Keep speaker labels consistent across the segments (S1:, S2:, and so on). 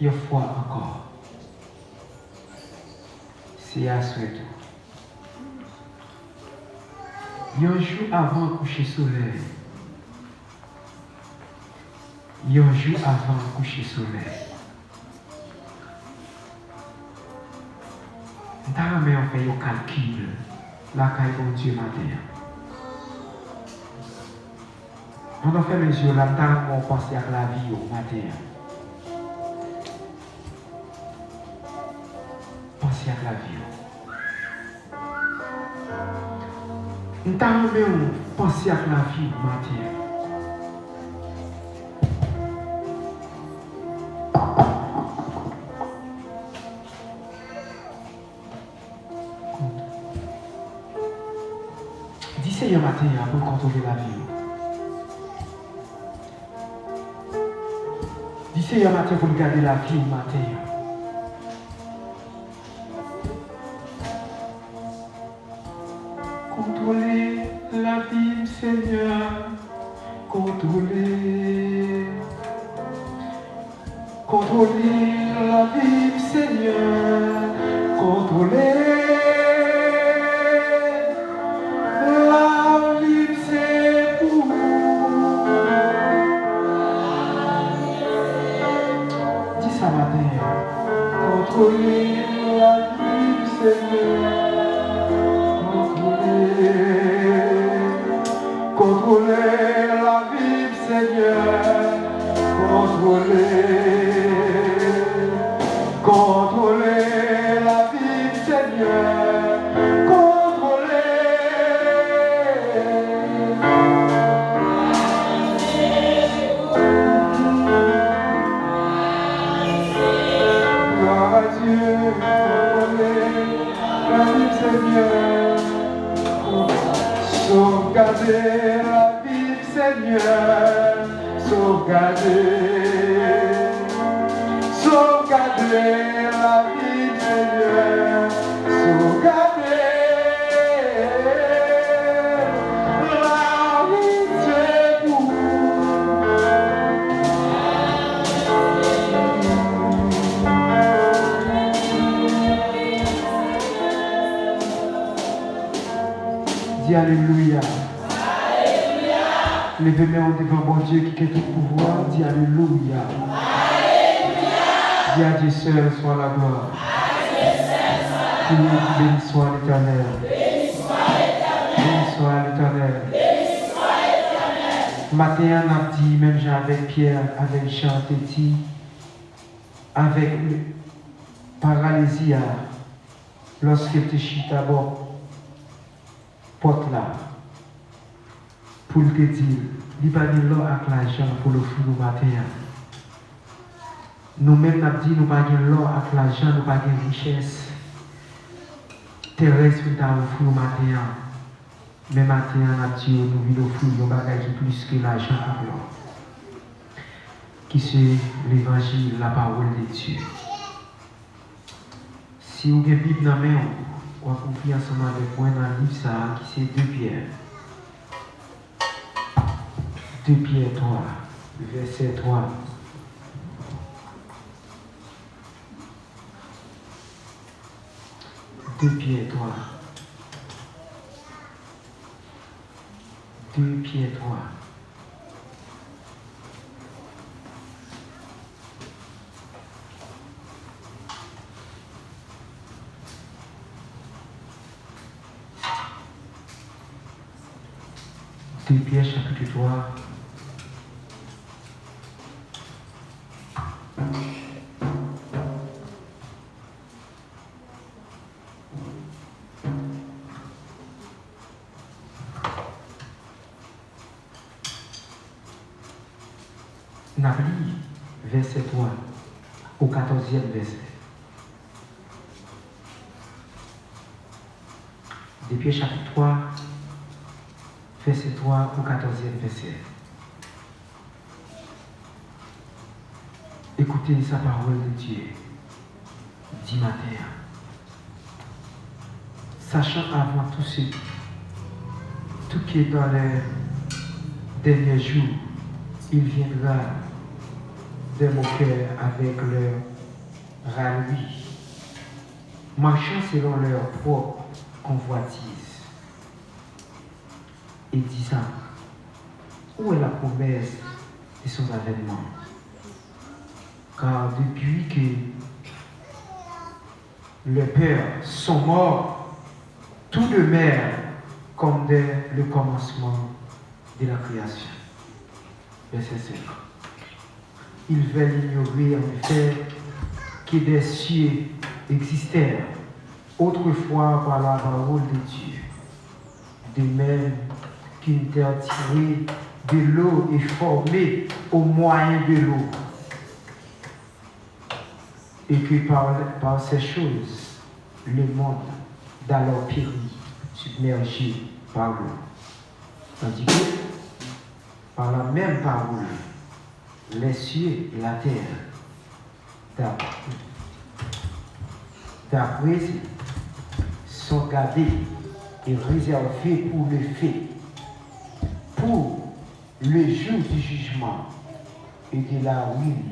S1: Une fois encore, c'est à souhait. Un jour avant le coucher soleil, un jour avant le coucher soleil, nous avons fait un calcul, la caille de Dieu matin. On a fait mes yeux là, nous avons pensé à la vie au matin. Pensez à la vie. Nous avons pensé à la vie au matin. D'ici un matin pour contrôler la vie. D'ici un matin pour garder la vie au matin. Contrôler la vie, Seigneur. Contrôler la vie, Seigneur. Contrôler. Contrôler la vie, Seigneur. Contrôler la vie, Seigneur. Contrôler la vie, Seigneur. Sauvegarder la vie, Seigneur, sauvegarder la vie, Seigneur, sauvegarder la vie, c'est pour Alléluia. Levez-moi devant mon Dieu qui a tout pouvoir. Dis Alléluia. Dis à Dieu seul soit la gloire. Béni soit l'Éternel. Béni soit l'Éternel. Matin, on a dit, même Jean avec Pierre, avec Jean, dit, avec paralysie, lorsqu'il était chita bon, porte là, pour te dire, il va dire l'eau avec l'argent pour le fou du matin. Nous-mêmes, nous dit, nous n'avons pas l'eau avec l'argent, nous n'avons pas de richesse. Terrestre, nous avons le fou du matin. Mais matin, on a dit, nous vivons le fou, nous avons plus que l'argent avec l'eau. Qui c'est l'évangile, la parole de Dieu. Si vous avez une Bible dans la main, vous pouvez confier ensemble avec moi dans le livre ça, qui c'est 2 Pierre. 2 Pierre 3, verset 3. Deux Pierre 3. 2 Pierre 3. Pierre chapitre 3. Nabli, verset 3 au 14e verset. De Pierre chapitre 3. Verset 3 au 14e verset. Écoutez sa parole de Dieu. Dit matin. Sachant avant tout qui est dans les derniers jours, il viendra de mon cœur avec leur rallie, marchant selon leur propre convoitise. Et disant, où est la promesse de son avènement? Car depuis que les pères sont morts, tout demeure comme dès le commencement de la création. Verset 5. Ils veulent ignorer en effet que des cieux existèrent autrefois par la parole de Dieu, de même qu'une terre tirée de l'eau est formée au moyen de l'eau, et que par ces choses, le monde d'alors périt, submergé par l'eau. Tandis que, par la même parole, les cieux et la terre, d'après, sont gardés et réservés pour le fait, pour le jour du jugement et de la ruine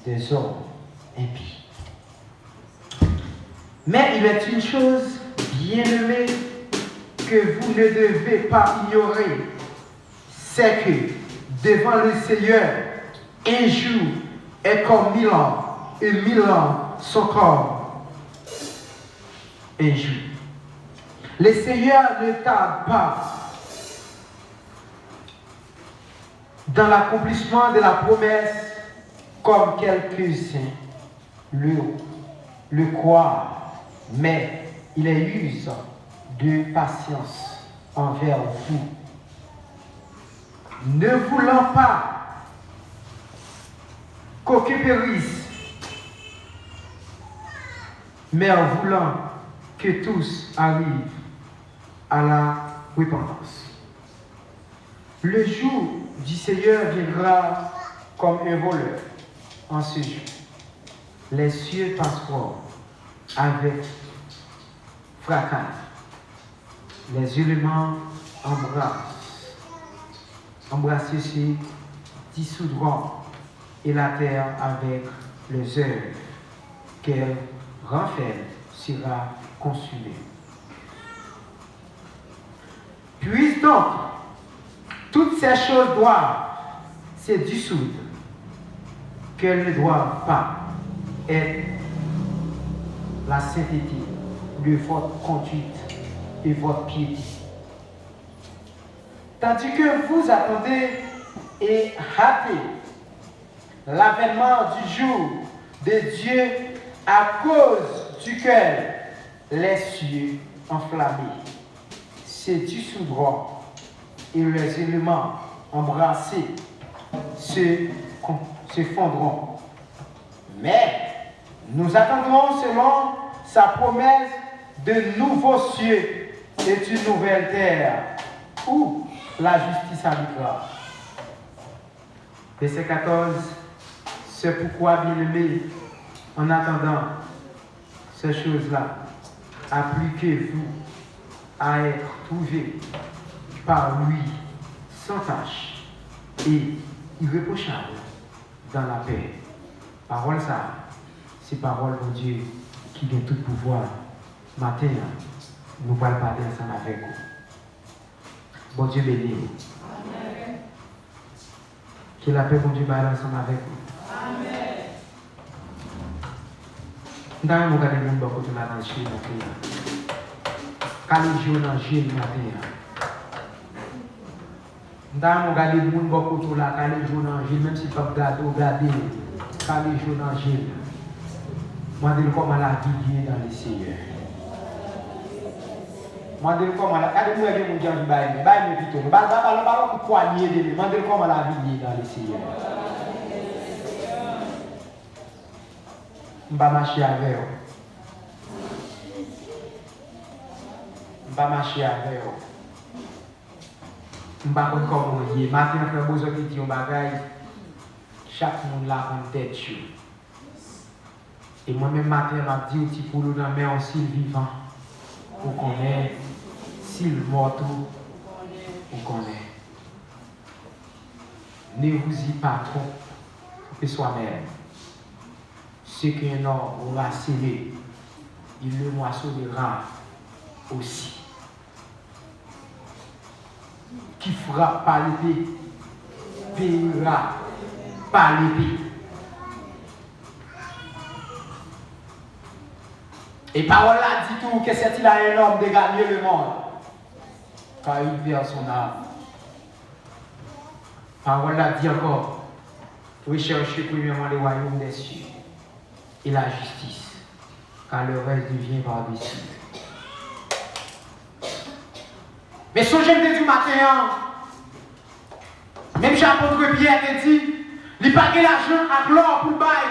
S1: des hommes impies. Mais il est une chose, bien-aimée, que vous ne devez pas ignorer, c'est que devant le Seigneur, un jour est comme 1000 ans, et 1000 ans sont comme un jour. Le Seigneur ne tarde pas dans l'accomplissement de la promesse, comme quelques-uns le croient, mais il use de patience envers vous, ne voulant pas qu'aucun périsse, mais en voulant que tous arrivent à la repentance. Le jour du Seigneur viendra comme un voleur en ce jour. Les cieux passeront avec fracas. Les éléments embrassés se dissoudront et la terre avec les œuvres qu'elle renferme sera consumée. Puis donc, toutes ces choses doivent se dissoudre, qu'elles ne doivent pas être la sainteté de votre conduite et votre piété. Tandis que vous attendez et hâtez l'avènement du jour de Dieu à cause duquel les cieux enflammés se dissoudront et les éléments embrassés se fondront. Mais nous attendrons selon sa promesse de nouveaux cieux et d'une nouvelle terre où la justice habitera. Verset 14. C'est pourquoi, bien-aimés, en attendant ces choses-là, appliquez-vous à être trouvés par lui sans tache et irréprochable dans la paix. Parole ça, c'est parole de Dieu qui a tout pouvoir. Matin, nous allons parler ensemble avec vous. Bon Dieu béni. Amen. Que la paix, bon Dieu, parle ensemble avec vous. Amen. Nous allons regarder le monde beaucoup de la danse matin. Quand les jours dans le gîte matin. Nous allons regarder le monde beaucoup de la quand les jours dans le gîte, même si tu peux regarder quand les jours dans le gîte. Moi, je dis comment la vie est dans le Seigneur. Moi, je dis comment la vie est dans le Seigneur. Je dis comment la vie est dans le Seigneur. Je vais marcher avec vous. Je vais marcher avec vous. Je ne sais pas comment vous êtes. Matin, je vais besoin de dire un bagage. Chaque monde là en tête. Et moi-même, matin, je vais dire pour nous dans mes s'il vivant. Vous connaissez. S'il mort, vous connaissez. Ne vous y pas trop. Que soi-même. Ce qu'un homme aura semé, il le moissonnera aussi. Qui fera par l'épée, payera par l'épée. Et parole là dit tout que c'est-il à un homme de gagner le monde, car il perd son âme. Parole là dit encore, recherchez premièrement le royaume des cieux et la justice, car le reste devient par-dessus. Mais songez du matin, même j'apôtre Pierre te dit, il n'a pas l'argent à l'or pour le bail,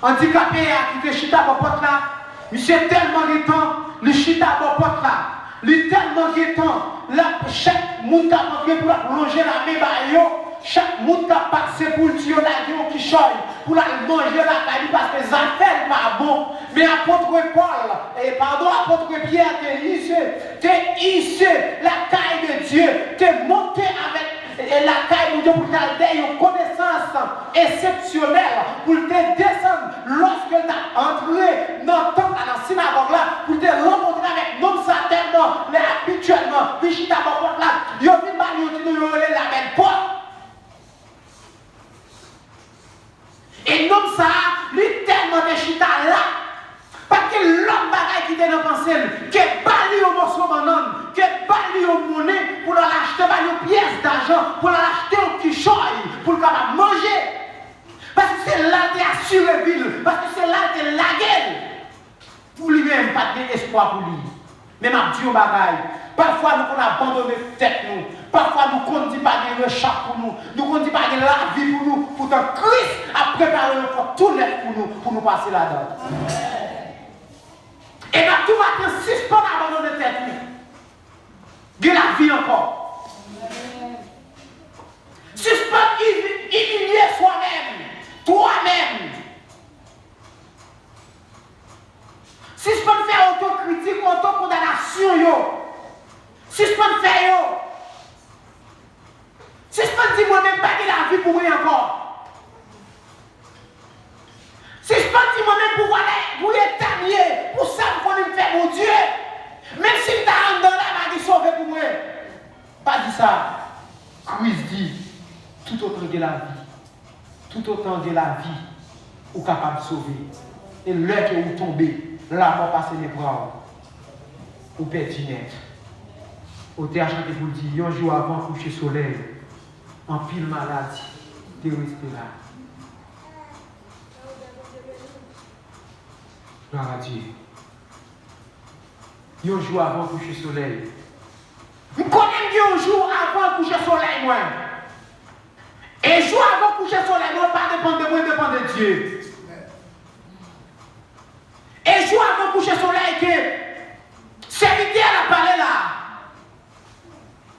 S1: handicapé qui te chita à porte là, monsieur tellement de temps, le chita à porte là, il tellement de temps, chaque monde qui a entré pour plonger la main, chaque monde qui a passé pour le tuer la qui choye, pour la manger la caille parce que ça fait pas bon. Mais apôtre Paul, apôtre Pierre, t'es ici, la caille de Dieu, t'es monté avec la caille de Dieu pour t'aider une connaissance exceptionnelle, pour te descendre lorsque tu as entré dans le temple, dans la synagogue là, pour te rencontrer avec non certainement, mais habituellement, puis je t'aborde là, il y a une manière de la même porte. Et non ça, lui tellement de chita là, parce que l'homme bagaille qui était dans la pensée, qui est bali au morceau de banane, qui est bali au monnaie pour l'acheter une pièce d'argent, pour l'acheter au quichoy, pour le capable manger. Parce que c'est là qu'il a assuré ville, parce que c'est là qu'il a la gueule. Pour lui-même, pas d'espoir pour lui. Même à Dieu bagaille. Parfois, nous avons abandonné tête nous. Parfois, nous ne comptons pas de recherche pour nous. Nous ne comptons pas de la vie pour nous. Pourtant, Christ a préparé le corps tout neuf pour nous passer là-dedans. Et dans tout matin, si je ne pas abandonner tête nous, de la vie encore. Si je ne pas humilier soi-même, toi-même. Si je peux faire autocritique, autocondamnation, si je peux faire, si je peux dire moi-même pas de la vie pour moi encore, si je peux dire moi-même pour éternier, pour ça qu'on me fait mon Dieu, même si tu as un dans la vie sauvé pour moi, Christ dit, tout autant que la vie, tout autant que la vie, ou capable de sauver. Et l'heure que vous tombez, la mort passe les bras, ou perdu net. Au théâtre, je vous dis, un jour avant le coucher soleil, en pile maladie, de rester là. Gloire à Dieu. Un jour avant le coucher soleil. Vous connaissez un jour avant le coucher soleil, moi. Et jour avant le coucher soleil, moi, pas dépendre de moi, dépend de Dieu. Et jour avant le coucher soleil, que serviteur a parlé là.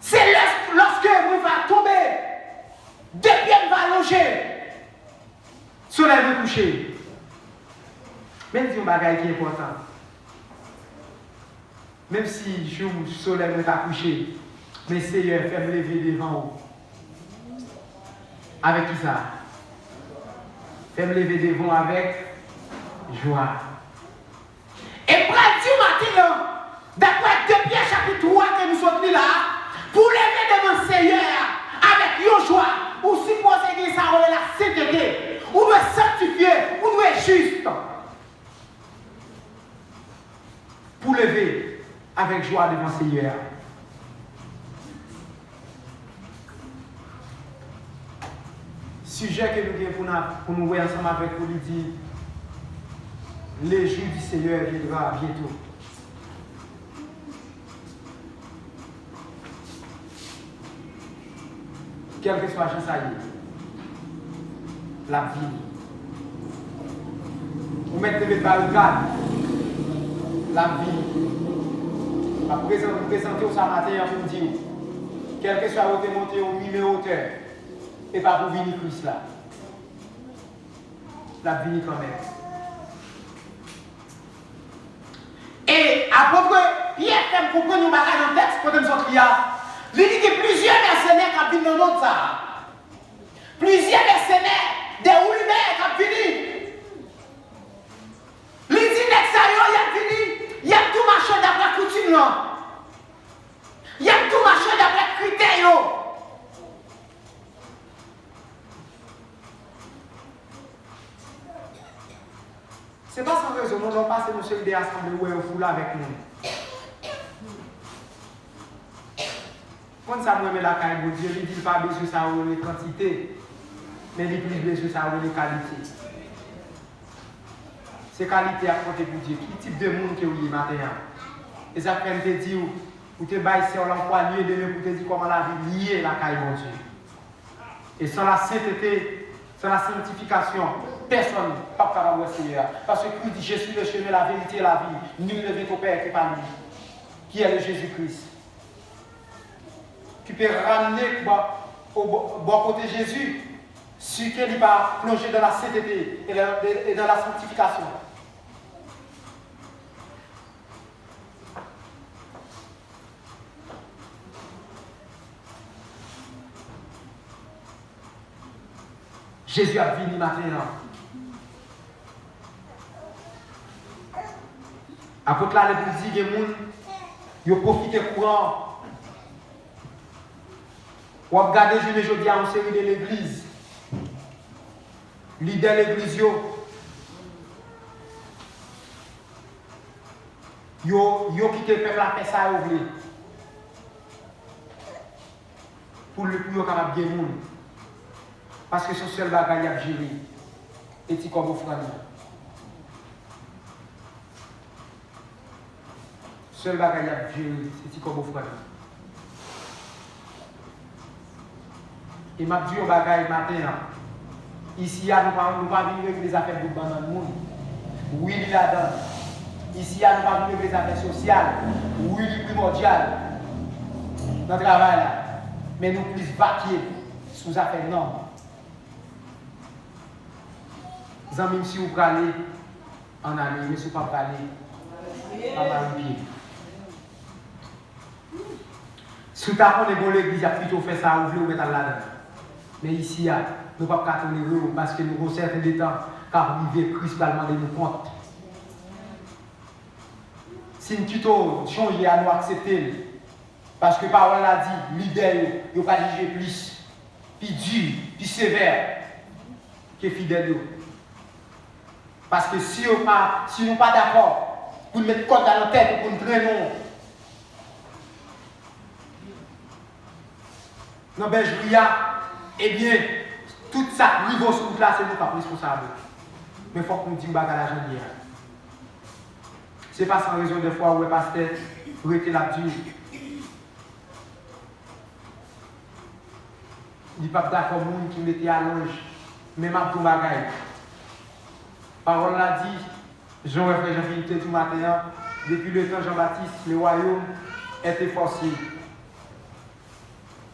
S1: C'est lorsque vous va tomber, deux pieds va loger. Soleil va coucher. Même si un bagage qui est important. Même si le soleil va coucher, mais Seigneur fait me lever devant vous. Avec qui ça? Fait me lever devant avec joie. Et pour dire matin, d'après 2 Pierre chapitre 3 que nous sommes là, pour lever devant le Seigneur avec une joie, ou supposer que ça aurait la sainteté, ou doit sanctifier, ou doit être juste. Pour lever avec joie devant le Seigneur. Sujet que nous avons pour nous voir ensemble avec vous, il dit les jours du Seigneur viendra bientôt. Quel que soit ça y est, la vie. Vous mettez les barricades, la vie. À présenter au matin pour dire, quel que soit votre montée au numéro hauteur, et pas pour venir Christ là. La vie quand même. Et après, Pierre fait comprendre nos bagages dans le texte, quand nous sommes là. Il dit que plusieurs mercenaires qui viennent dans notre ça. Plusieurs mercenaires, des roulements qui viennent. Il dit que ça y a fini. Il y a tout marché d'après coutume. Il y a tout marché d'après critères. C'est pas sans raison, nous avons passé nos séries d'assemblées où on fout là avec nous. Quand ça me met la caille, Dieu ne dit pas besoin de ça ou les quantités, mais il plus besoin de ça ou les qualités. Ces qualités à compter pour Dieu. Quel type de monde que vous êtes maintenant? Et ça fait te dire, ou te bailler sur l'emploi lié de pour te dire comment la vie liée la caille, mon Dieu. Et sans la sainteté, sans la sanctification, personne ne peut pas voir Seigneur. Parce que Christ dit, je suis le chemin, la vérité et la vie. Nul ne vient au Père que par lui, qui est le Jésus-Christ. Tu peux ramener au bon côté Jésus, ce qu'il va plonger dans la sainteté et dans la sanctification. Jésus a venu maintenant. Apôtre là, les dire que les gens, ils profitent courant. Ou regardez aujourd'hui en série de l'église. Leader de l'église, yo quitté le peuple à faire ça et pour le plus capable de gagner. Parce que c'est le seul bagage à gérer. Et c'est comme vous frère. Seul bagage à gérer, c'est comme vous frère. Et m'a dit un bagage matin. Ici, nous ne pas venir avec les affaires de dans le monde. Oui, il est là-dedans. Ici, nous ne pas venir avec les affaires sociales. Oui, il est primordial. Dans le travail là. Mais nous plus vaquer sous les affaires non. Même si vous parlez en année, mais si vous ne parlez pas, en pied. Si vous avez bon l'église, il a plutôt fait ça, vous voulez mettre là-dedans. Mais ici, nous ne pouvons pas tourner parce que nous avons certains temps car arriver Christ va demander nous compte. Si nous tuto changer à nous accepter, Parce que la parole a dit, leader, il ne pas juger plus, puis dur, puis sévère que fidèle. Parce que si nous ne pas d'accord pour nous mettre code dans la tête, pour nous traîner, dans le eh bien, tout ça, niveau sur là, c'est nous qui sommes responsables. Mais il faut que nous disions à la janvier. Ce n'est pas sans raison de fois où le pasteur arrêté la dure. Il n'est pas d'accord avec les gens qui mettaient à l'ange, même à tout bagaille. La parole l'a dit, Jean et Frère Jean-Philippe tout matin, depuis le temps Jean-Baptiste, le royaume était forcé.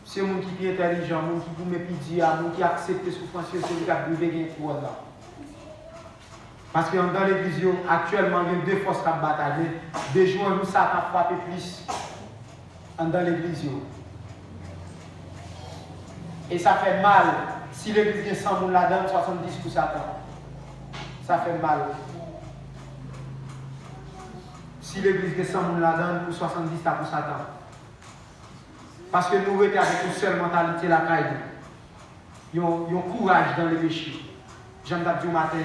S1: C'est un monde qui est intelligent, un monde qui vous mépris, un monde qui accepte les souffrances, c'est lui qui a brûlé pour là. Parce que dans l'église, actuellement, il y a deux forces qui bataillent. Des jours où ça a frappé plus dans l'église. Et ça fait mal si l'église est 100 personnes là-dedans, 70 pour Satan. Ça fait mal. Si l'église est 100 personnes là-dedans, pour 70 pour Satan. Parce que nous étions avec une seule mentalité la caille. Ils ont courage dans les péchés. J'aime dire au matin.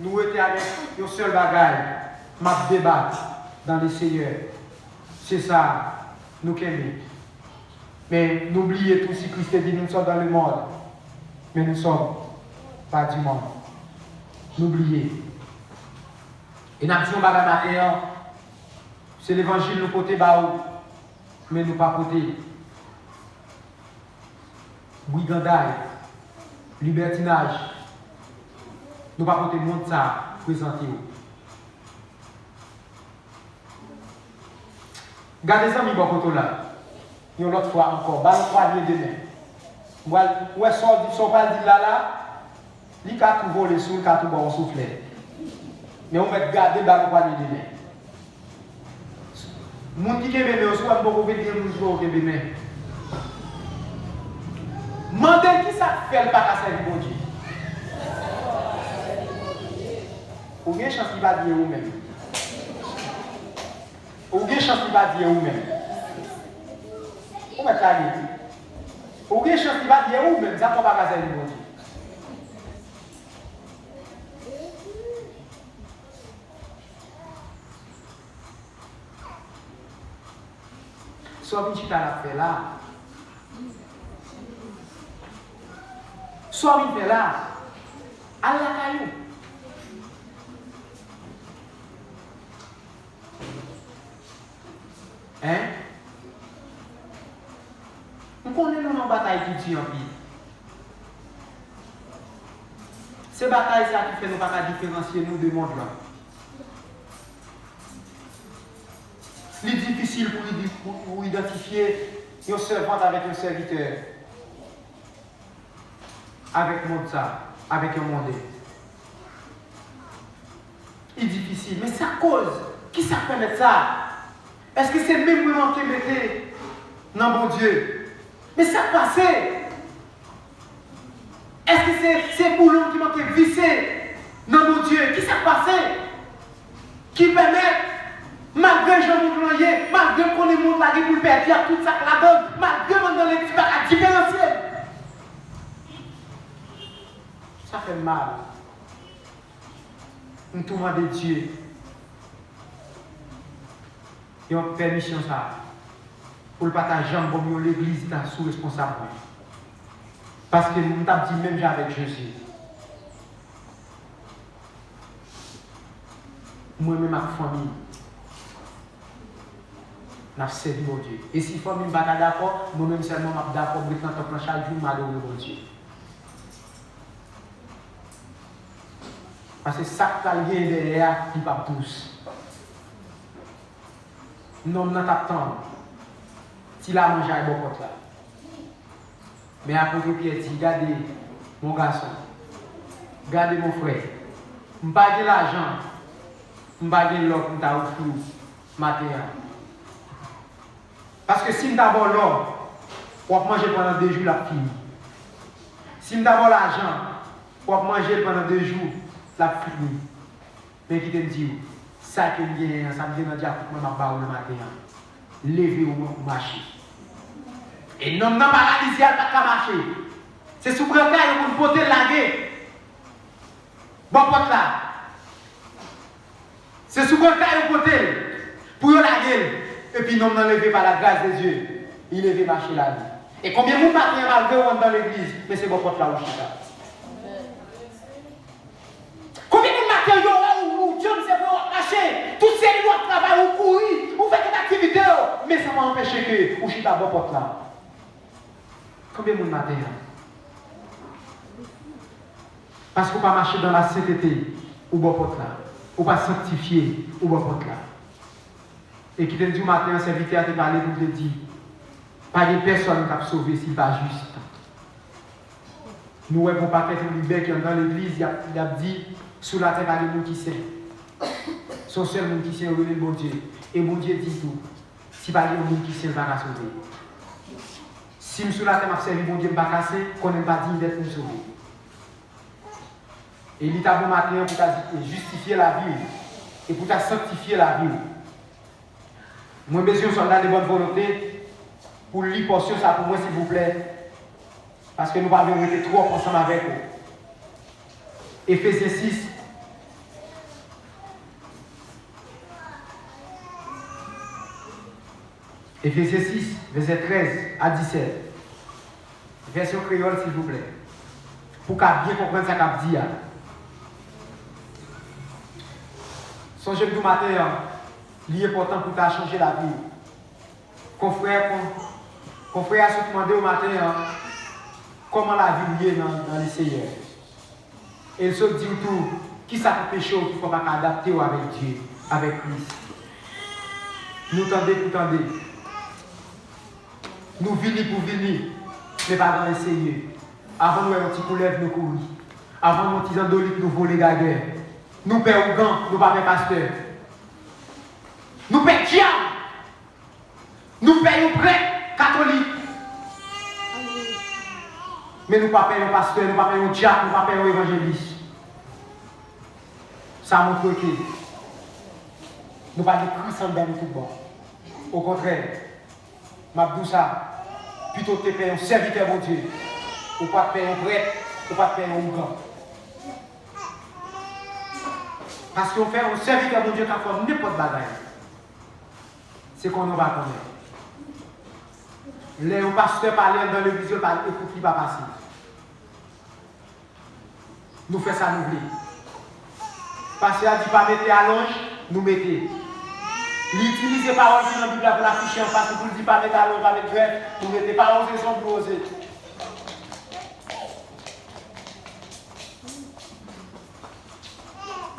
S1: Nous étions avec une seule bagaille. Ma débat dans les seigneurs. C'est ça, nous qui aimons. Mais n'oubliez tout si Christ dit nous sommes dans le monde. Mais nous ne sommes pas du monde. N'oubliez. Et nous avons dit matin, c'est l'évangile nous côté baou, mais nous pas côté. Brigandage, libertinage, nous pas côté monde ça présenter. Gardez ça, mi bon côté là. Une autre fois encore, bal croisé demain. Où est-ce qu'on va dire là, il a tout volé sous le tout bon soufflet. Mais on va garder bal croisé demain. Moun qui est bébé, on soit beaucoup de gens qui sont bébé. Mandez qui ça fait le pas à servir bon Dieu. Ou bien chance qu'il va dire vous-même. Ou bien chance qu'il va dire vous-même. Ou bien la vie. Ou bien chance qu'il va dire vous-même. Ça ne va pas servir bon Dieu. Soit une chita la fait là. Soit une fait là. À la caillou. Hein? Nous connaissons une bataille qui tue en pile. C'est bataille ça qui fait nous pas différencier nous de monde là. C'est difficile pour identifier un servant avec un serviteur. Avec monde ça, avec un monde. C'est difficile, mais ça cause. Qui ça permet ça? Est-ce que c'est même moment qui mettait dans mon Dieu? Mais ça passe. Est-ce que c'est boulon qui manquait visser dans mon Dieu? Qui ça passe? Qui permet, malgré Jean-Moulin, malgré qu'on est monde là pour perdre tout ça là-dedans, malgré qu'on est dans l'église, à différencier. Ça fait mal. Nous demandons de Dieu. Il y a une permission ça. Pour le partager en bon l'église est sous responsable. Parce que nous avons dit même avec Jésus. Moi-même, ma famille, n'a servi mon Dieu. Et si la famille n'est pas d'accord, moi-même seulement je suis d'accord pour que chaque jour, je m'adore mon Dieu. Parce que ça qui est derrière, il ne pas tous. Non, nous t'attendons. Si la mangé à bon côté là. Mais après Pierre dit, regardez mon garçon, regardez mon frère. Je n'ai pas de l'argent, je n'ai pas de l'or pour t'offrir matin. Parce que si je d'abord l'or, pour manger pendant 2 jours la fille. Si je d'abord l'argent, pour manger pendant 2 jours la fille. Mais qui te dit, ça que je ça me dit dans le diable pour moi le matin. lever ou marcher. Et non, non, paralysé, elle n'a pas marcher. C'est sous le cas où vous pouvez laguer. Bon, pote là. C'est sous le cas où vous pouvez pour laguer. Et puis, non, non, levé par la grâce de Dieu. Il levé marcher la vie. Et combien de monde matin malgré on dans l'église, mais c'est bon pote là où je suis là. Combien de matin où Dieu nous a marcher, tout ces lois de travail, ou courir, ou faire des activités, mais ça m'a empêché que je suis là bon pote là. Combien de monde matin? Parce qu'on pas marcher dans la sainteté, ou bon pote là, ou pas sanctifier, ou bon pote là. Et qui te dit matin, serviteur à te parler pour te dire. Pas de personne qui a sauvé si pas juste. Nous avons pas quelqu'un libère qui est dans l'église, il a dit, sous la terre, il y a des gens qui sont. Son seul monde qui sait, c'est le bon Dieu. Et mon Dieu dit tout. Si pas de monde qui sait, il va pas sauver. Si sous la terre, je servi mon Dieu, je ne vais pas casser, qu'on n'est pas digne d'être sauvé. Et il t'a bon matin pour justifier la vie et pour sanctifier la vie. Moi, besoin de soldats de bonne volonté. Pour lire portion ça pour moi s'il vous plaît. Parce que nous ne pouvons pas être trop ensemble avec vous. Éphésiens 6. Éphésiens 6, verset 13 à 17. Version créole s'il vous plaît. Pour qu'à bien comprendre ce qu'a dit. Songez du matin, il est important pour t'as changer la vie. Confrère a se demandé au matin comment la vie est dans les Seigneurs. Et il se dit tout, qui ça peut pécher qu'il ne faut pas adapter avec Dieu, avec Christ. Nous tendez pour tendre. Nous venons pour venir, mais pas dans les Seigneurs. Avant nous, un petit coulève nous courir. Avant nous, petits andolites nous voler la guerre. Nous perdons gants, nous pas pasteur. Nous perdons diable. Nous payons prêtre catholique. Mais nous ne payons pas pasteur, nous ne payons diable, nous ne payons évangéliste. Ça montre que nous ne pas de Christ en dedans tout bon. Au contraire, je dis ça, plutôt que de payer un serviteur mon Dieu, ou pas de payer un prêtre, ou pas de payer un grand. Parce qu'on fait un serviteur mon Dieu qui a fait n'importe quoi. C'est qu'on ne va pas connaître. Les pasteurs parlent dans le visuel, écoute, il va passer. Nous faisons ça, nous voulons. Pasteur a dit pas mettre à l'ange, nous mettons. L'utiliser les paroles dans la Bible pour l'afficher en face, pour ne pas mettre à l'ange, pas mettre grève, nous mettons pas oser sans pour oser.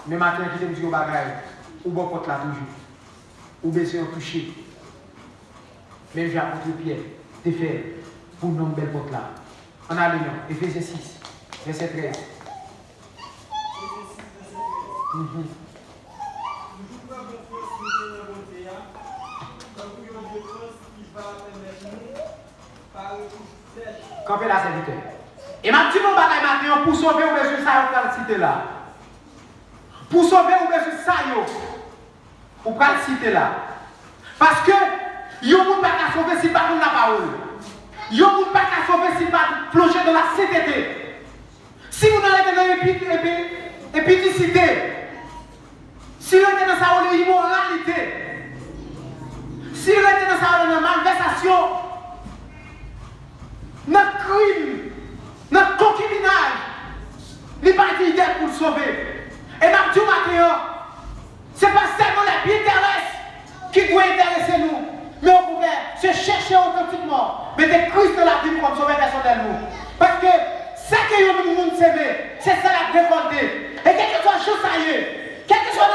S1: Mais maintenant, qui te dit au bagage, ou bon porte là toujours, ou baisser en toucher. Même j'ai apporté Pierre, t'es fait pour nous belle porte là. En allant, Éphésiens 6, verset 13. Campez la serviteur. Et ma petite bagaille maintenant pour sauver ou besoin ça on va le citer là. Pour sauver ou besoin ça on va le citer là. Parce que yo moun pas qu'à sauver si pas la parole. Yo moun pas qu'à sauver si pas plonger dans la sainteté. Si vous n'êtes dans l'épicité, si vous êtes dans sa immoralité, si vous êtes dans sa malversation, notre crime, notre concubinage, il n'est pas d'idée pour le sauver. Et ma Dieu matin, ce n'est pas seulement les biens terrestres qui doivent intéresser nous, mais on pouvait se chercher authentiquement, mettre Christ dans la vie comme sauveur personnel nous. Parce que ce que nous nous savons, c'est ça la révolter. Et quel que soit la chose ça y est, quel que soit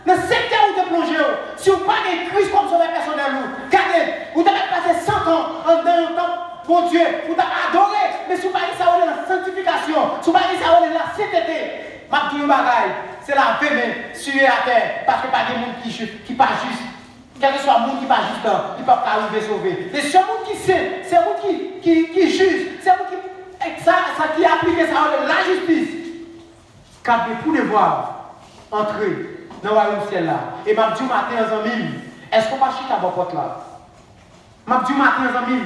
S1: le secteur où tu plongez, si vous parlez de Christ comme sauveur personnel nous, regardez, vous avez passé 100 ans en d'un temps. Mon Dieu, vous avez adoré, mais si vous parlez ça, on est dans la sanctification, si vous parlez ça, on est dans la sainteté. Ma petite bagaille, c'est la veine suer à terre, parce que pas des gens qui pas juste. Quel que soit le monde qui pas juste, il ne peut pas arriver à sauver. Et c'est le monde qui sait, c'est le monde qui juge, c'est le monde qui applique ça, la justice. Car pour devoir entrer dans le royaume ciel là, et ma petite matin, est-ce qu'on va chuter à votre porte là? m'a dit matin, les amis,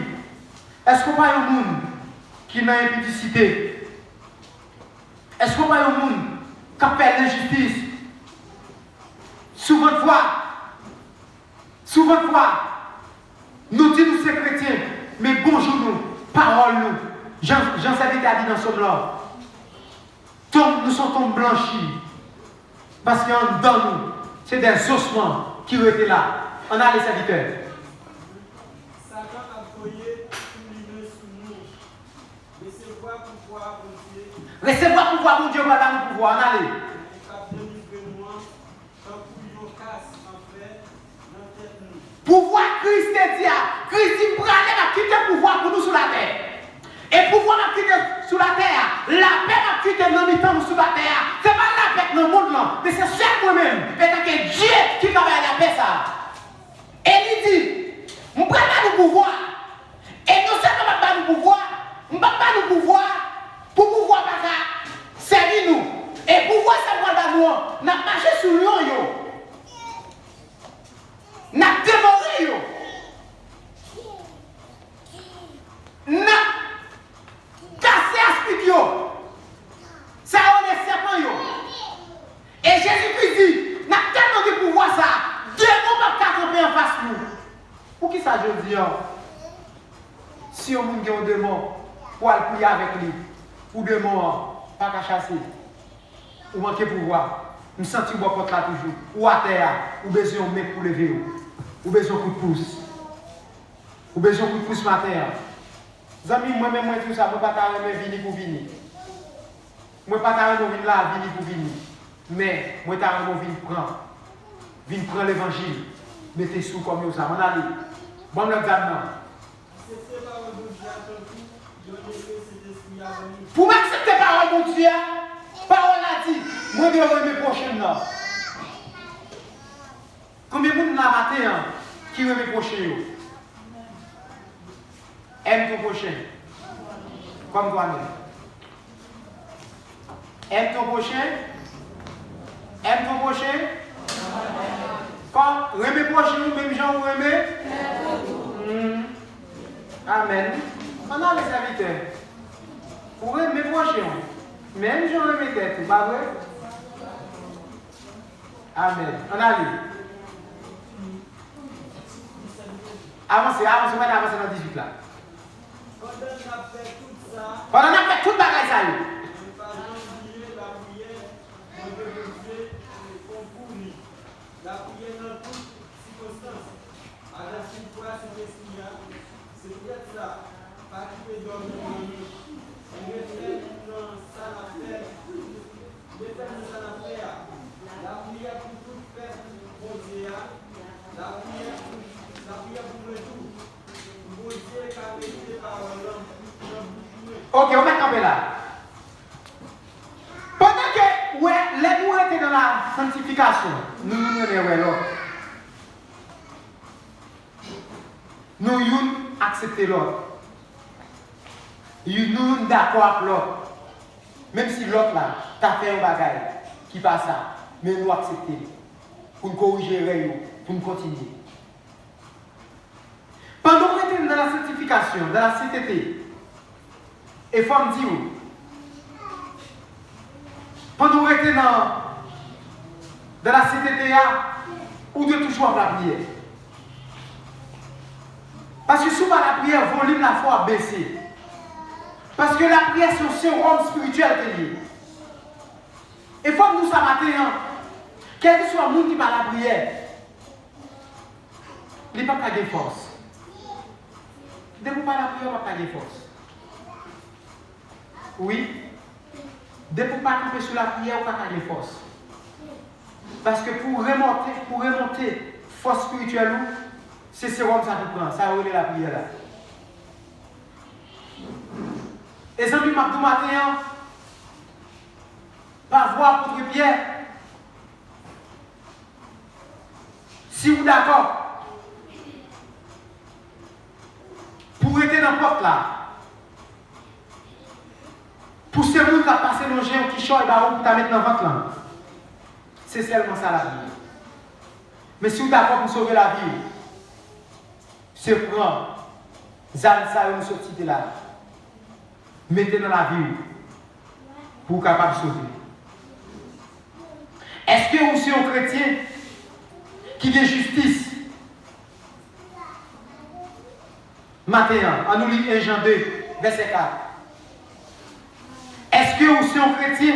S1: est-ce qu'on pas un monde qui n'a impudicité? Est-ce qu'on pas un monde qui a fait l'injustice? Souvent de fois, nous disons nous sommes chrétiens, mais bonjour nous, parole nous. Jean-Savé a dit dans ce là, nous sommes tombés blanchis, parce qu'en dedans nous, c'est des ossements qui ont été là. On a les serviteurs.
S2: Satan a foyé tout l'humain sous nous. Recevoir pouvoir pour Dieu.
S1: Recevoir pouvoir pour Dieu, madame, pouvoir. On a les. Pouvoir Christ est dit, Christ dit, pralé va quitter le pouvoir pour nous sur la terre. Et pouvoir va quitter sur la terre. La paix va quitter dans le temps sur la terre. Ce n'est pas la paix dans le monde, non. Mais c'est seul moi-même. Et c'est Dieu qui travaille la paix, ça. Et il dit, je prends le pouvoir. Et nous sommes pas le pouvoir. Je ne prends pas le pouvoir pour pouvoir servir nous. Et pouvoir savoir d'amour. Nous avons marché sur l'eau. Nous avons dévoré. Nous avons cassé l'aspect. Ça a les serpents. Et Jésus-Christ dit, nous avons tellement de pouvoir ça. Démon ne peut pas camper en face nous. Pour qui ça je dis? Si on a un démon, pour aller prier avec lui, ou démon, pas qu'à chasser, ou manquer pouvoir, nous sentons bon contre là toujours, ou à terre, ou besoin de mec pour lever, ou besoin de coup de pouce, ou besoin de coup de pouce matin. Les amis, moi-même, moi tout ça, je ne vais pas venir pour venir. Je ne vais pas venir là, venir pour venir. Mais, moi, je vais venir prendre l'évangile. Mettez sous comme ça. On allez. Bon, le examen. Pour m'accepter parole de Dieu, parole a dit, moi je vais me prochain là. Combien de monde là matin qui veut me prochain? Aime ton prochain. Comme toi-même. Aime ton prochain. Aime ton prochain. Quand remet prochain, même gens vous remet. Amen. On a les serviteurs. Pour remet prochain. Même gens remet tête, pas vrai? Amen. On a lu. Avancez, maintenant avancez dans 18 là. Pendant qu'on a fait tout bagage ça.
S2: La prière dans toutes circonstances. Alors, si vous voyez cet esprit-là, c'est peut-être ça. Pas qu'il peut dormir dans nous. Et mettre dans ça la paix. Mettre dans ça la paix. La prière pour tout faire pour Dieu. La prière pour le tout. Pour Dieu qui a été par l'homme.
S1: Ok, on va camper là. Pendant que les nous étaient dans la sanctification, nous l'autre. Nous acceptons l'autre. Nous d'accord avec l'autre. Même si l'autre là, t'as fait un bagage qui passe ça, mais nous acceptons. Pour nous corriger, pour nous continuer. Pendant que nous étions dans la sanctification, dans la sainteté, et faut me dire, pendant que nous étions dans la sainteté, ou de toujours la prière. Parce que souvent la prière, le volume de la foi a baissé. Parce que la prière, c'est un sérum spirituel qui est lié. Et faut que nous ça matin, quel que soit le monde qui parle la prière, il n'est pas de force. Dès que vous parlez la prière, il n'y a pas de force. Oui. Dès que vous parlez sur la prière, il n'y a pas de force. Parce que pour remonter force spirituelle, c'est sérum ça qui prend, ça relève la prière là. Et ça lui m'a dit matin, pas voir contre Pierre. Si vous êtes d'accord, pour être dans la porte là, pour ce monde qui a passé dans le géant qui chante et pour ta mettre dans le ventre là, c'est seulement ça la vie. Mais si vous êtes d'accord pour sauver la vie, c'est prendre Zam ça une sortie là. Mettez dans la vie pour capable sauver. Est-ce que vous êtes un chrétien qui veut justice? Matthieu, on nous lit 1 Jean 2, verset 4. Est-ce que vous êtes un chrétien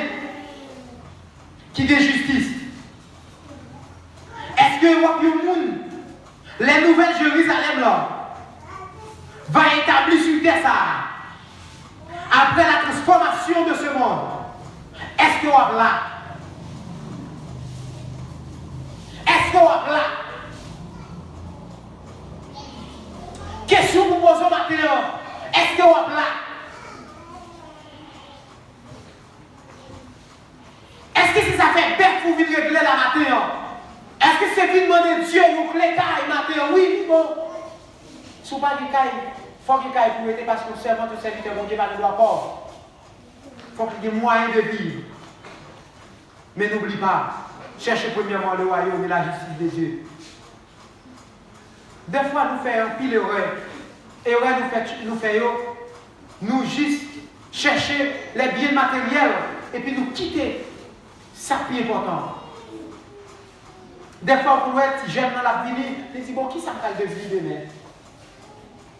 S1: qui veut justice? Est-ce que vous monde, les nouvelles Jérusalem là, va établir sur terre ça après la transformation de ce monde? Est-ce que vous êtes là? Est-ce que vous êtes là? Question pour poser maintenant. Est-ce que vous êtes là? Est-ce que c'est ça fait bête pour venir régler la matin? Est-ce que c'est vite demander Dieu pour que les cailles matin? Oui, bon. Si vous n'avez pas de cailles, il faut que les cailles pour aider parce que le servant de serviteur, mon Dieu, va nous doit pauvre. Il faut qu'il y ait moyen de vivre. Mais n'oublie pas, cherchez premièrement le royaume et la justice de Dieu. Des fois, nous faisons pile erreur. Erreur nous faisons, nous juste chercher les biens matériels et puis nous quitter. Ça qui est important. Des fois, pour être jeune dans la vie, je dis bon, qui ça me de vie demain?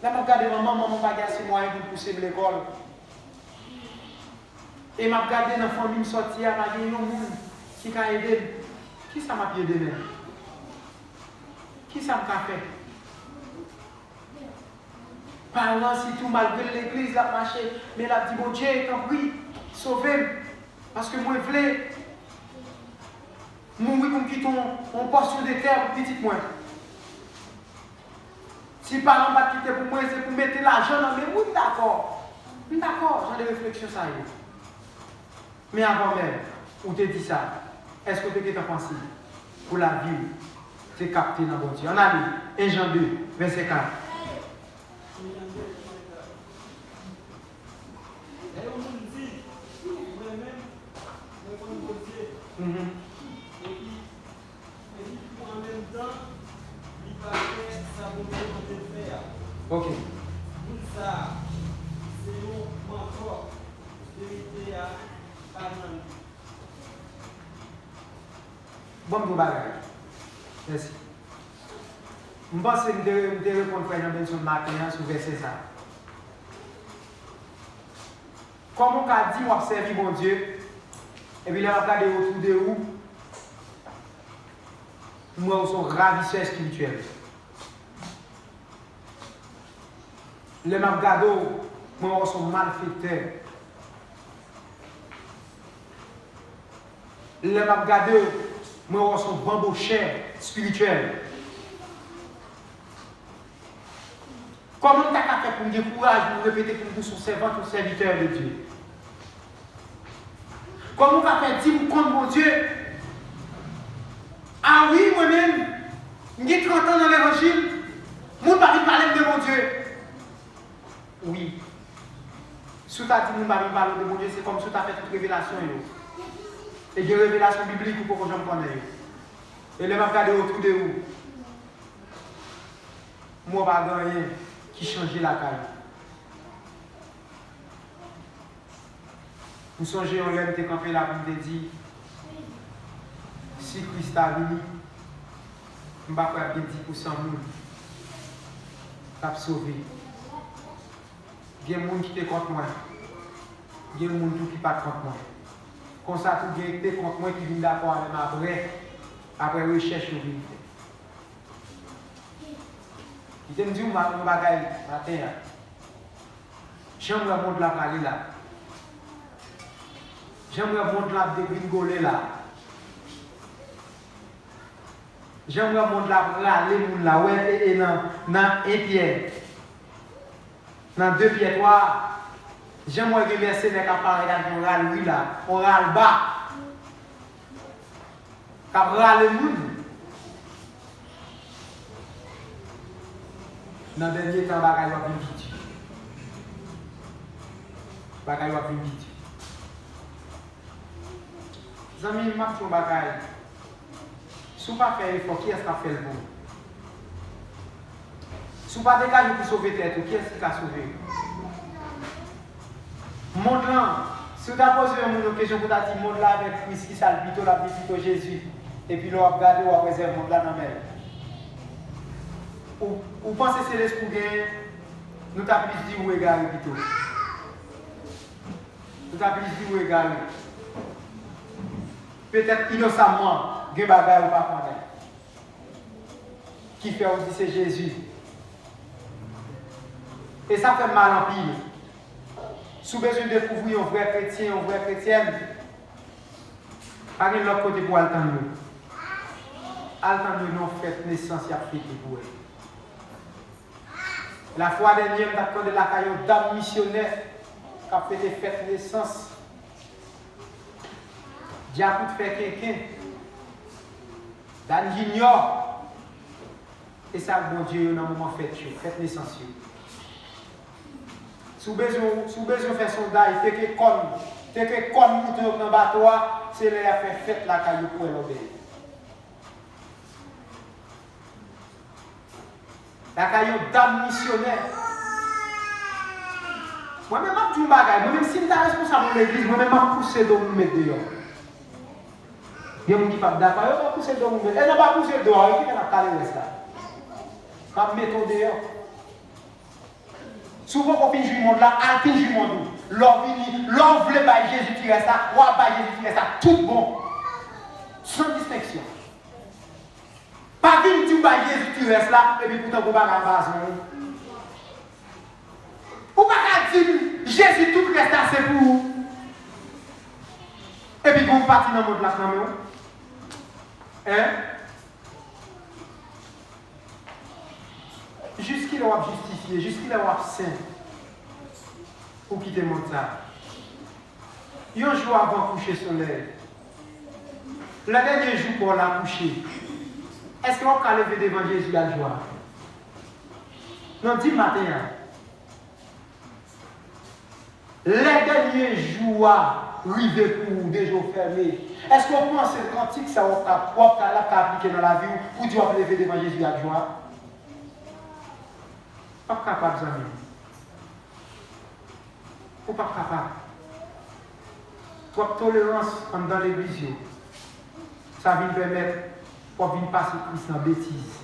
S1: Là, je regarde maman va gagner ses moyens pour pousser de l'école. Et je regarde dans la famille sortir, je dis non, qui m'a aidé? Qui ça m'a aidé demain? Qui ça m'a fait? Parlant, si tout malgré l'église, la marché, mais la dit bon Dieu, t'en prie, sauvez-moi. Parce que moi, je voulais mourir pour quitter une portion de terre pour petit moi. Si parents va quitter pour moi, c'est pour mettre l'argent dans mes oui, d'accord. D'accord, j'ai des réflexions ça y est. Mais avant même, où te dit ça, est-ce que tu as pensé pour la vie, c'est capté dans bon Dieu? On a lu 1 Jean 2, verset 4.
S2: Et puis, en même temps, il va faire sa volonté de faire.
S1: Ok.
S2: Tout ça, c'est un encore vérité à parler.
S1: Bon, nous bagage. Merci. Je pense que je vais répondre à une sur le matin sur le verset ça. Comme on a dit, on observe mon Dieu. Et puis là, on regarde autour de vous. Moi, on sont ravisseurs spirituels. Les Mabgado, moi, on sont malfaiteurs. Les Mabgado, moi, on sont bambochers spirituels. Comment tu as fait pour me dire courage, pour répéter pour vous son servant, ton serviteur de Dieu? Comment on a fait dire contre mon Dieu? Ah oui, moi-même, j'ai 30 ans dans l'évangile, je ne peux pas parler de mon Dieu. Oui. Si tu as dit que je ne peux pas parler de mon Dieu, c'est comme si tu as fait toute révélation. Et des révélations bibliques pour que je me connaisse. Et les m'a regardé autour de vous. Moi, je ne vais pas rien qui change la caille. Vous songez, on l'a été campé là, pour me dire, si Christ a venu, je ne vais pas faire 10% de pas sauver. Il y a des gens qui sont contre moi. Il y a des gens qui ne sont pas contre moi. Comme ça, tout le monde qui est contre moi qui vient d'accord avec moi après recherche de vérité. Il me dit, je vais matin. J'aimerais monter la parler là. J'aimerais monter la dégringoler là. J'aimerais monter la râler là. Ouais, et dans un pied. Dans 2 pieds, 3. J'aimerais remercier les capables de râler oui là. On râle bas. Quand on râle le monde. Dans le dernier temps, bagaille va venir vite. Bagaille va venir vite. Les amis, je m'appelle bagaille. Si vous ne faites pas effort, qui est-ce qui fait le bon? Si Si vous pas dégagé pour sauver tête, qui est-ce qui a sauvé? Monde là, si vous avez posé une question pour dire monde là avec Christ qui s'est plutôt Jésus, et puis là, vous regardez ou vous réserve monde là dans la mer. Ou pensez que c'est l'esprit gain, nous t'avons plus dit où égaré plutôt. Nous t'avons plus dit où égaré. Peut-être innocemment, des bagages ou pas connaître. Qui fait aussi c'est Jésus. Et ça fait mal en pile. Sous besoin de découvrir un vrai chrétien, une vraie chrétienne, pas de l'autre côté pour attendre. Attendre nous fait naissance et après pour eux. La fois dernière, nous avons de la caillou dame missionnaire qui a fait des fêtes naissance. Diable fait quelqu'un. Dan j'ignore. Et ça, bon Dieu, dans le moment fête naissance. Si vous avez besoin de faire sondage, c'est que comme nous dans le bateau, c'est là faire fête la caillou pour l'obéir. La caillou dame missionnaire. Moi-même, je suis un bagage. Moi-même, si je suis responsable de l'église, moi-même, je vais pousser dans le mettre dehors. Il y a des gens qui ne sont pas d'accord, je vais pousser dans le mettre. Elle n'a pas poussé dehors, il va parler de ça. Je vais mettre dehors. Souvent, quand on finit le monde là, on finit le monde. L'on veut pas Jésus qui reste là, ou pas Jésus qui reste là, tout bon. Sans distinction. Pas venir dire que Jésus qui reste là, et puis pourtant, vous ne pouvez pas base. Ou pas dire Jésus tout reste là, c'est pour vous. Et puis vous partez dans le monde là, hein? Jusqu'il a justifié, jusqu'il a saint pour quitter le monde ça. Un jour avant de coucher soleil, le dernier jour pour la coucher, est-ce qu'on peut lever devant Jésus la joie? Non, dis matin. Les derniers jours arrivés pour des jours fermés. Est-ce qu'on pense que le cantique ça va appliquer dans la vie pour Dieu lever devant Jésus la joie? Pas capable, amis. Ou pas capable. Trop tolérance dans l'église. Ça vient permettre pour venir passer Christ en bêtise.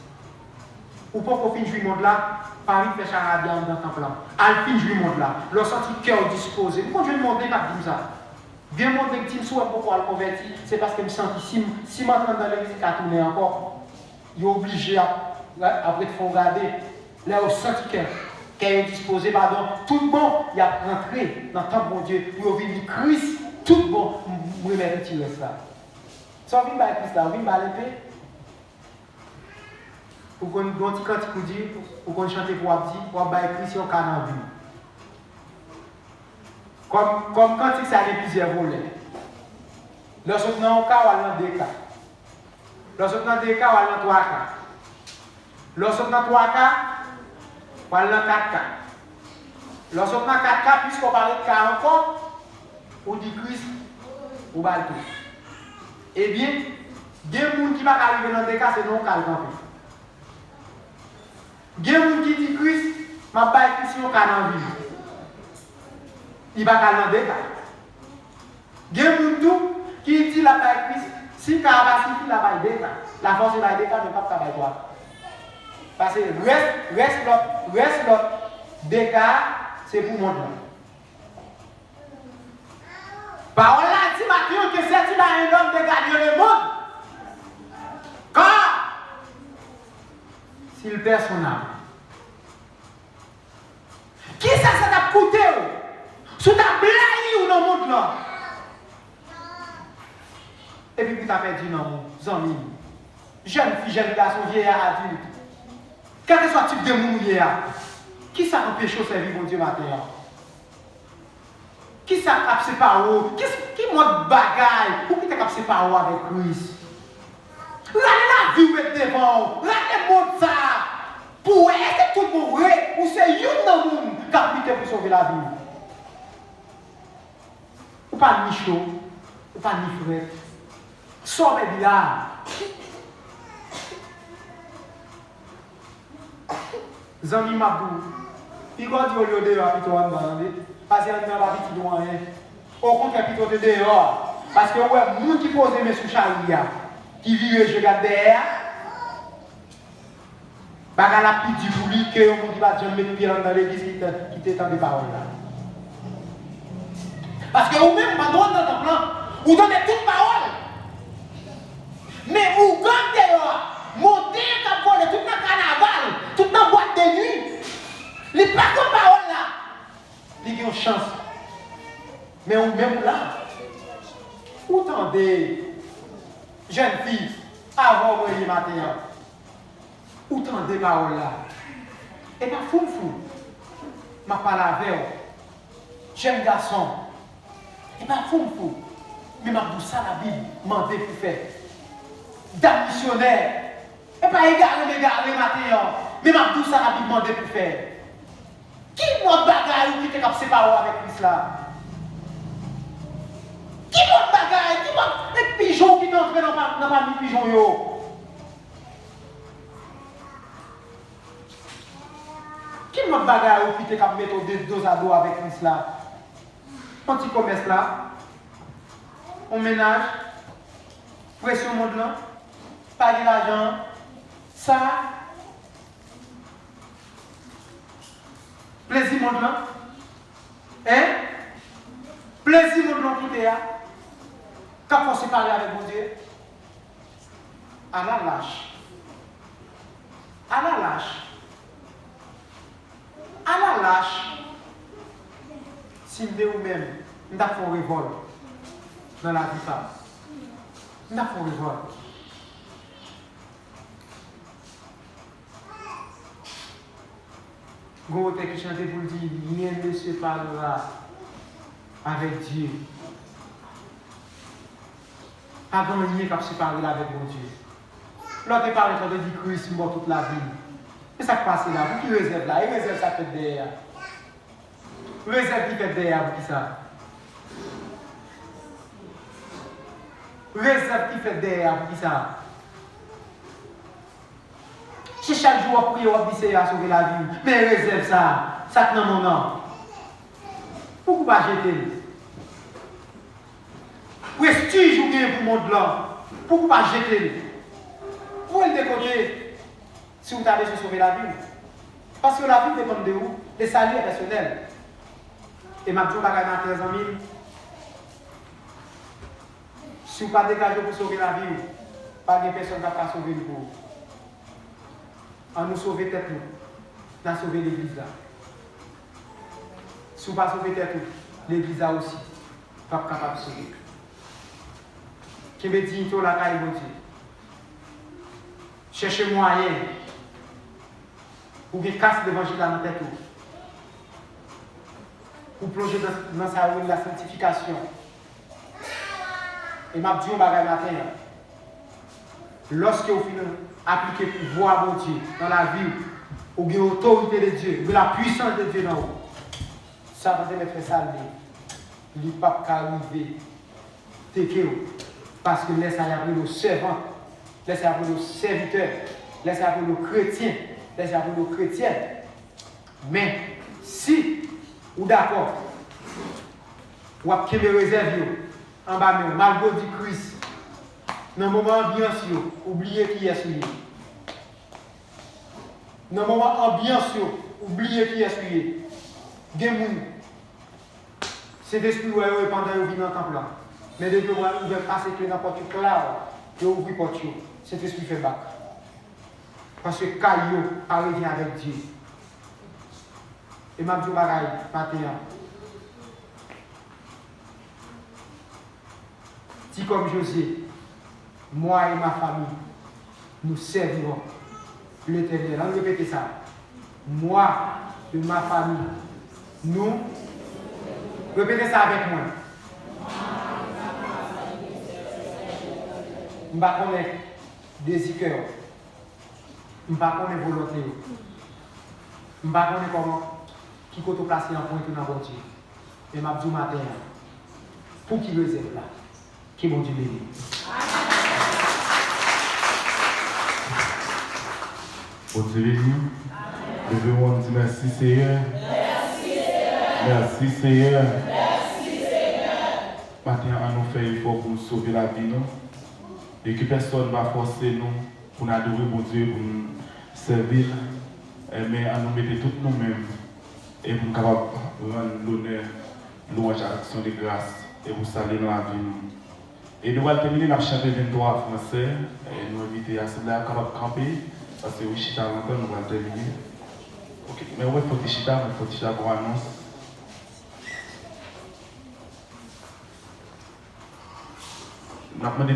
S1: Ou pas pour finir le monde là, Paris fait charabia dans le temple là. Al finir le monde là. Leur sorti cœur disposé. Pourquoi je vais demander pas dire ça? Viens montrer que tu sois pourquoi le convertir, c'est parce que je me sens ici, si maintenant dans l'église qui a tourné encore, il est obligé après de faire regarder. Là, au senti qu'elle est disposée, pardon, tout bon, il a rentré dans le temps de mon Dieu, pour venir Christ, tout bon, vous remettez le petit reste là. Si on vient par Christ là, on vient par l'épée. Pour qu'on ait un petit cantique pour dire, pour qu'on chante pour dire, pour avoir Christ au canard vu. Comme cantique, ça a plusieurs volets. Lorsqu'on a un cas, on a deux cas. Lorsqu'on a deux cas, on a trois cas. Lorsqu'on a trois cas, on a quatre cas. Lorsqu'on a quatre cas, puisqu'on parle de cas encore, on dit Christ, on va le tout. Eh bien, il y a des gens qui ne vont pas arriver dans des cas, c'est non cas le campé. Il y a des gens qui disent Christ, je vais pas Christ au cas dans la vie. Il va pas dans des cas. Il y a des gens qui disent la baille Christ, si il va suffire la baille des cas, la force de la baille des cas ne va pas travailler toi. Parce que reste l'autre des cas, c'est pour mon nom. Parole là dit maintenant que c'est un homme de garder le monde. Car s'il perd son âme, qui ça t'a coûté? Sous ta blague ou dans le monde là? Et puis tu as perdu dans mon ami. Jeune fille, jeune garçon, vieillard, adulte. Quel que soit le type de monde qui ça empêche de servir mon Dieu matin? Qui ça capte par où? Qui monte bagaille? Ou qui t'a capté par où avec Christ? Regardez la vie où est devant. Regardez le monde ça. Pour est-ce que tout le monde vrai? Ou c'est une dans le monde qui a pris pour sauver la vie? Ou pas ni chaud, ou pas ni frais. Sauvez là.
S3: Zami Mabou, puis quand tu as le dehors, plutôt en bas, parce qu'il n'y a pas de rien. Au contraire, plutôt de dehors. Parce que ouais, les gens qui posent mes sous charia, qui vivent je regarde derrière, bagarre la petite du bouli que on dit pas jamais mettre pied dans l'église qui t'étend des paroles là. Parce que vous-même, pas droit dans ton plan, vous donnez toute parole. Mais vous gardez montez comme pour tout le carnaval, toute la boîte de nuit. Les pas comme parole là. Il y a une chance. Mais vous-même là, vous tendez, jeune fille, avant le matin, vous tendez parole là. Et pas fou. Ma parole avec vous. Jeune garçon. Et pas fou. Mais ma bouche ça la Bible m'a dit pour faire. Dame missionnaire. Et pas égaré matin. Mais ma bouche ça la Bible m'a dit pour faire. Qui m'a bagaille ou qui te séparé avec Christ là? Qui m'a bagaille? Qui m'a les pigeons qui t'entrent dans ma pigeon yo? Qui m'a bagaille ou qui te mettre des dos à dos avec Christ là? Un petit commerce là, on ménage, pression monde là, pas de l'argent, ça, plaisir monde là, hein? Plaisir monde là qui est là, quand on se parle avec mon Dieu, à la lâche, si vous même, nous avons fait un révolte dans la vie femme. Nous avons fait un révolte. Vous avez chanté pour dire, rien ne se parlera avec Dieu. Pas grand rien qui se parler avec mon Dieu. L'autre parle de dire Christ mort toute la vie. Et ça qui passe là, vous qui réserve là, il réserve ça fait derrière. Réserve qui fait derrière pour qui ça? Réserve qui fait derrière pour qui ça? Si chaque jour on prie, on dit à sauver la vie, mais réserve ça, ça que dans mon nom. Pourquoi pas jeter? Prestige ou bien pour le monde là? Pourquoi pas jeter? Pour le décoder, si vous avez sauvé la vie. Parce que la vie dépend de vous, le salut est personnel. Et ma joie bagaille dans 15 ans, si vous ne pas dégagé pour sauver la vie, pas de personne qui va sauver le vous. On nous sauver tête nous, on a sauvé l'église là. Si vous ne pas sauver tête nous, l'église là aussi, pas capable de sauver. Qui me dit, tout la caille, bon Dieu. Cherchez moyen pour que casse l'évangile dans notre tête. Pour plonger dans sa rue la sanctification. Et m'a dit un bagage matin. Lorsque vous finissez appliquer le pouvoir de Dieu dans la vie, ou bien l'autorité de Dieu, ou la puissance de Dieu dans vous, ça va être ça. Il n'est pas arriver. Parce que laissez appeler le servant, laissez appeler le serviteur, laissez appeler le chrétien, laissez appeler le chrétien. Mais si ou d'accord, ou à qui me réserve en bas, malgré du Christ, dans le moment ambiance, oubliez qui est celui. Dans le moment ambiance, oubliez qui est celui. Gemoun, c'est esprit où est pendant que vous venez dans le temple. Mais dès que vous avez passé dans la porte là, vous ouvrez la porte, cet esprit fait bac. Parce que Caillou arrive avec Dieu. Et ma dis bagaille, matin. Si comme José, moi et ma famille, nous servirons l'Éternel. On répète ça. Moi et ma famille, nous, répétez ça avec moi. Je ne vais pas connaître des cœurs. Je ne vais pas connaître volonté. Je ne vais pas connaître comment, qui peut placer en point dans la voiture. Et je vais dire matin, pour qui réserve là, qui bon Dieu béni.
S4: Bon Dieu béni. Devons dire merci Seigneur. Merci Seigneur. Maintenant, on nous fait effort pour nous sauver la vie, nous. Et que personne ne va forcer nous pour nous adorer mon Dieu, pour nous servir. Mais à nous mettre toutes nous-mêmes et pour nous capables de rendre l'honneur, louange à l'action de grâce et vous saluer dans la vie. Et nous allons terminer notre chanter 23 français et nous inviter à cela capable de camper parce que oui, chita longtemps, nous allons terminer. Ok, mais ouais, faut chita pour annonce. Nous avons demandé